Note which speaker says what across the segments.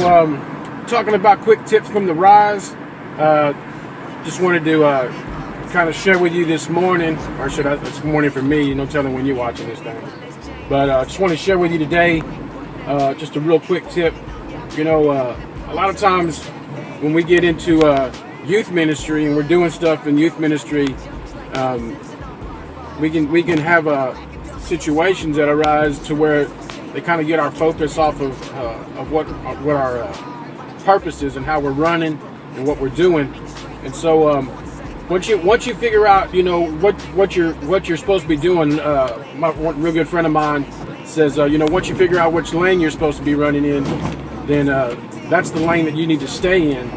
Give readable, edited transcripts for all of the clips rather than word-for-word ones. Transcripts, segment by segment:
Speaker 1: Talking about quick tips from the Rise. Just wanted to kind of share with you this morning, or it's morning for me, no telling when you're watching this thing. But just want to share with you today just a real quick tip. A lot of times when we get into youth ministry and we're doing stuff in youth ministry, we can have situations that arise to where they kind of get our focus off of what our purpose is and how we're running and what we're doing. And so once you figure out what you're supposed to be doing, one real good friend of mine says once you figure out which lane you're supposed to be running in, then that's the lane that you need to stay in.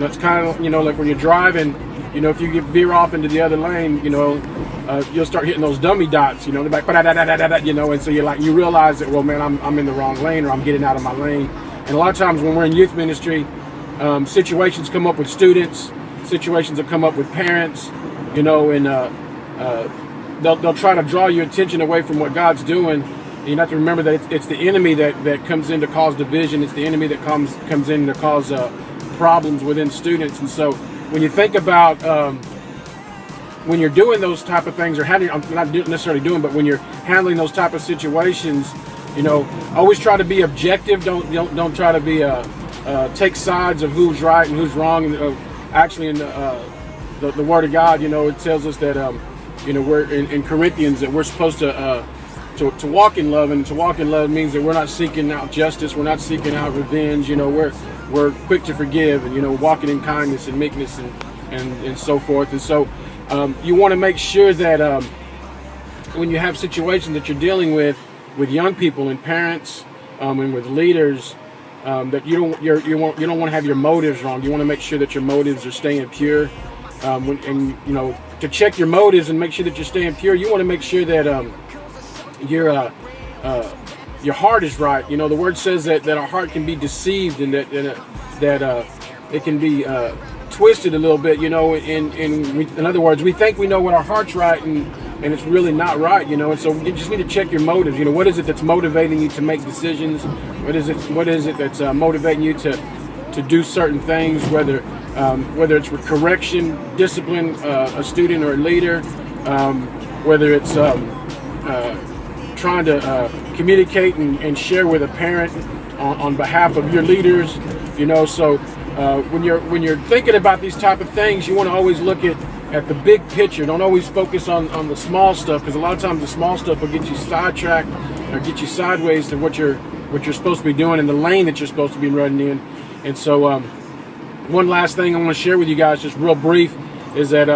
Speaker 1: It's kind of like when you're driving, if you veer off into the other lane, you'll start hitting those dummy dots, they're like, and so you realize that, well, man, I'm in the wrong lane, or I'm getting out of my lane. And a lot of times when we're in youth ministry, situations come up with students, situations will come up with parents, and they'll try to draw your attention away from what God's doing. And you have to remember that it's the enemy that comes in to cause division. It's the enemy that comes in to cause problems within students. And so when you think about when you're doing those type of things, or not necessarily doing, but when you're handling those type of situations, always try to be objective. Don't try to be take sides of who's right and who's wrong. Actually, in the Word of God, it tells us that we're in Corinthians that we're supposed to walk in love, and to walk in love means that we're not seeking out justice, we're not seeking out revenge. We're quick to forgive, and walking in kindness and meekness and so forth. And so you want to make sure that when you have situations that you're dealing with young people and parents and with leaders, that you don't want to have your motives wrong. You want to make sure that your motives are staying pure, to check your motives and make sure that you're staying pure. You want to make sure that your heart is right. The Word says that our heart can be deceived, and that it can be twisted a little bit. In other words, we think we know what our heart's right, and it's really not right. And so you just need to check your motives. What is it that's motivating you to make decisions? What is it that's motivating you to do certain things? Whether it's with correction, discipline, a student or a leader, whether it's trying to communicate and share with a parent on behalf of your leaders. So when you're thinking about these type of things, you want to always look at the big picture. Don't always focus on the small stuff, because a lot of times the small stuff will get you sidetracked or get you sideways to what you're supposed to be doing in the lane that you're supposed to be running in. And so one last thing I want to share with you guys, just real brief, is that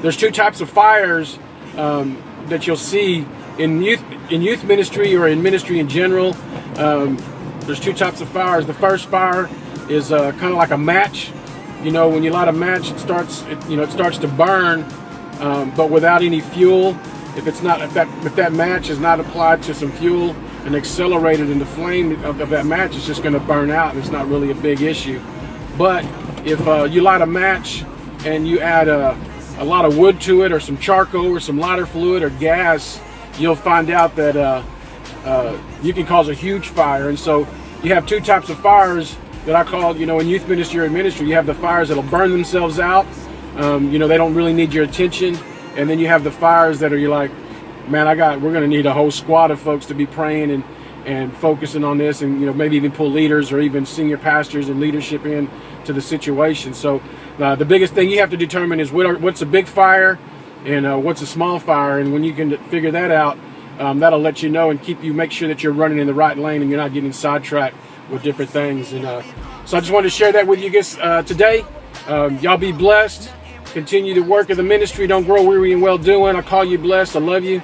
Speaker 1: there's two types of fires that you'll see in youth ministry or in ministry in general. There's two types of fires. The first fire is kind of like a match. When you light a match, it starts to burn, but without any fuel. If that match is not applied to some fuel and accelerated in the flame of that match, it's just going to burn out, and it's not really a big issue. But if you light a match and you add a lot of wood to it, or some charcoal, or some lighter fluid, or gas, you'll find out that you can cause a huge fire. And so you have two types of fires that I call, in youth ministry or ministry. You have the fires that'll burn themselves out. They don't really need your attention. And then you have the fires that are, you're like, man, we're going to need a whole squad of folks to be praying and focusing on this, and maybe even pull leaders or even senior pastors and leadership in to the situation. So the biggest thing you have to determine is what's a big fire and what's a small fire. And when you can figure that out, that'll let you know and make sure that you're running in the right lane and you're not getting sidetracked with different things. And so I just wanted to share that with you guys today. Y'all be blessed. Continue the work of the ministry. Don't grow weary in well doing. I call you blessed. I love you.